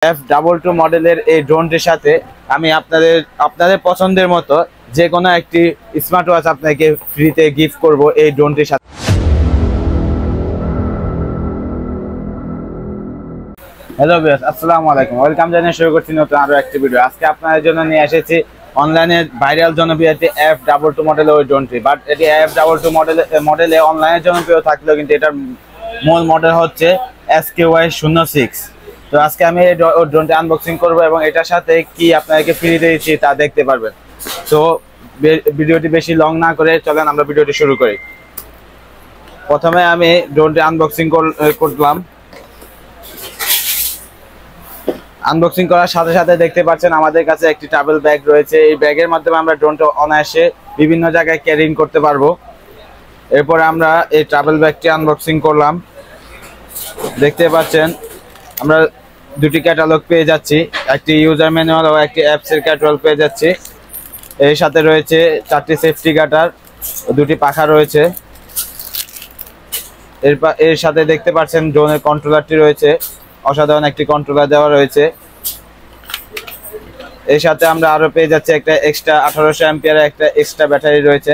F22 মডেলের এই ড্রোনটির সাথে আমি আপনাদের পছন্দের মতো যে কোনো একটি স্মার্ট ওয়াচ আপনাকে ফ্রিতে গিফট করব এই ড্রোনটির সাথে। হ্যালো ভিউয়ার্স, আসসালামু আলাইকুম। ওয়েলকাম জানিয়ে শুরু করছি নতুন আরো একটি ভিডিও। আজকে আপনাদের জন্য নিয়ে এসেছি অনলাইনে ভাইরাল জনপ্রিয় একটি F22 মডেলের ওই ড্রোনটি। বাট এটি F22 মডেলে অনলাইনে জনপ্রিয় থাকলেও কিন্তু এটার মূল মডেল হচ্ছে SKY06। তো আজকে আমি এই ড্রোনটি আনবক্সিং করব এবং এটার সাথে কি আপনাদেরকে ফ্রি দিয়েছি তা দেখতে পারবেন। তো ভিডিওটি বেশি লং না করে চলেন আমরা ভিডিওটি শুরু করি। প্রথমে আমি ড্রোনটি আনবক্সিং করলাম। আনবক্সিং করার সাথে সাথে দেখতে পাচ্ছেন আমাদের কাছে একটি ট্রাভেল ব্যাগ রয়েছে। এই ব্যাগের মাধ্যমে আমরা ড্রোনটা অনায়াসে বিভিন্ন জায়গায় ক্যারিং করতে পারবো। এরপরে আমরা এই ট্রাভেল ব্যাগটি আনবক্সিং করলাম। দেখতে পাচ্ছেন আমরা দুটি ক্যাটালগ পেয়ে যাচ্ছি, একটি ইউজার ম্যানুয়াল ও একটি অ্যাপসের ক্যাটালগ পেয়ে যাচ্ছি। এর সাথে রয়েছে 4টি সেফটি গার্ডার ও 2টি পাখা রয়েছে। এর সাথে দেখতে পাচ্ছেন ড্রোনের কন্ট্রোলারটি রয়েছে, অসাধারণ একটি কন্ট্রোলার দেওয়া রয়েছে। এর সাথে আমরা আরো পেয়ে যাচ্ছি একটা এক্সট্রা 1800 অ্যাম্পিয়ারের একটা এক্সট্রা ব্যাটারি রয়েছে।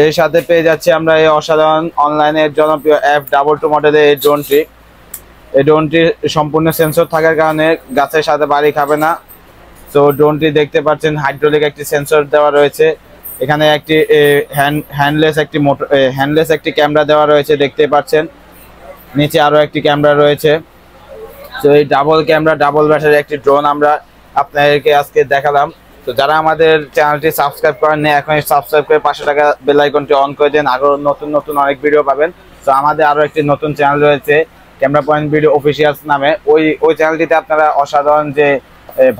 এর সাথে পেয়ে যাচ্ছি আমরা এই অসাধারণ অনলাইনের জনপ্রিয় F22 মডেলের এই ড্রোনটি। এই ড্রোনটি সম্পূর্ণ সেন্সর থাকার কারণে গাছের সাথে বাড়ি খাবে না। তো ড্রোনটি দেখতে পাচ্ছেন হাইড্রোলিক একটি সেন্সর দেওয়া রয়েছে। এখানে একটি হ্যান্ডলেস একটি ক্যামেরা দেওয়া রয়েছে, দেখতে পাচ্ছেন। নিচে আরো একটি ক্যামেরা রয়েছে। তো এই ডাবল ক্যামেরা ডাবল ব্যাটারি একটি ড্রোন আমরা আপনাদেরকে আজকে দেখালাম। তো যারা আমাদের চ্যানেলটি সাবস্ক্রাইব করেননি এখনই সাবস্ক্রাইব করে পাশে থাকা বেল আইকনটি অন করে দেন, আরো নতুন নতুন অনেক ভিডিও পাবেন। তো আমাদের আরো একটি নতুন চ্যানেল রয়েছে ক্যামেরা পয়েন্ট ভিডিও অফিসিয়ালস নামে। ওই চ্যানেলটিতে আপনারা অসাধারণ যে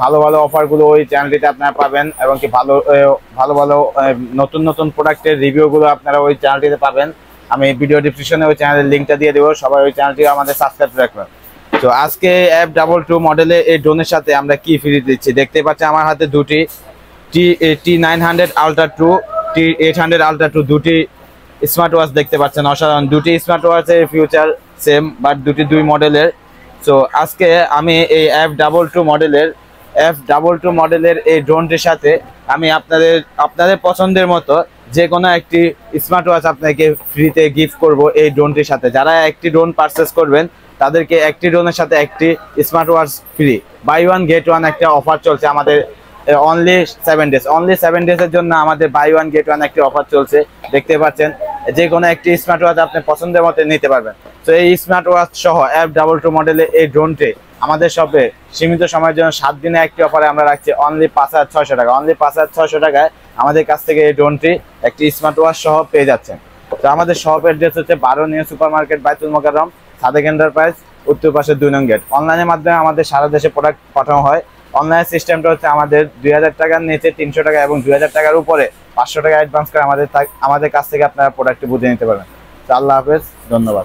ভালো ভালো অফারগুলো ওই চ্যানেলটিতে আপনারা পাবেন এবং কি ভালো ভালো নতুন নতুন প্রোডাক্টের রিভিউগুলো আপনারা ওই চ্যানেলটিতে পাবেন। আমি ভিডিও ডিসক্রিপশনে ওই চ্যানেলের লিঙ্কটা দিয়ে দেবো, সবাই ওই চ্যানেলটি আমাদের সাবস্ক্রাইব রাখবেন। তো আজকে F22 মডেলে এই ড্রোনের সাথে আমরা কি ফ্রি দিচ্ছি দেখতে পাচ্ছেন। আমার হাতে দুটি T900 Ultra 2 T800 Ultra 2 দুটি স্মার্ট ওয়াচ দেখতে পাচ্ছেন। অসাধারণ দুটি স্মার্ট ওয়াচের ফিউচার সেম, বাট দুই মডেলের। তো আজকে আমি এই F22 মডেলের এই ড্রোনটির সাথে আমি আপনাদের পছন্দের মতো যে কোনো একটি স্মার্ট ওয়াচ আপনাকে ফ্রিতে গিফট করব এই ড্রোনটির সাথে। যারা একটি ড্রোন পারচেস করবেন তাদেরকে একটি ড্রোনের সাথে একটি smart watch free, buy one get one একটা অফার চলছে আমাদের অনলি 7 ডেজের জন্য আমাদের বাই ওয়ান গেট ওয়ান একটি অফার চলছে। দেখতে পাচ্ছেন যে কোনো একটি স্মার্ট ওয়াচ আপনি পছন্দের মতো নিতে পারবেন। তো এই স্মার্ট ওয়াচ সহ F22 মডেলের এই ড্রোনটি আমাদের শপে সীমিত সময়ের জন্য 7 দিনে একটি অফারে আমরা রাখছি অনলি 5600 টাকা। অনলি 5600 টাকায় আমাদের কাছ থেকে এই ড্রোনটি একটি স্মার্ট ওয়াচ সহ পেয়ে যাচ্ছেন। তো আমাদের শপ অ্যাড্রেস হচ্ছে 12 নিউ সুপার মার্কেট, বাইতুল মোকাররম, সাদেক এন্টারপ্রাইজ, উত্তর পাশে 2 নং গেট। অনলাইনের মাধ্যমে আমাদের সারা দেশে প্রোডাক্ট পাঠানো হয়। অনলাইন সিস্টেমটা হচ্ছে আমাদের 2000 টাকার নিচে 300 টাকা এবং 2000 টাকার উপরে 500 টাকা অ্যাডভান্স করে আমাদের কাছ থেকে আপনারা প্রোডাক্টটি বুঝে নিতে পারবেন। তো আল্লাহ হাফেজ, ধন্যবাদ।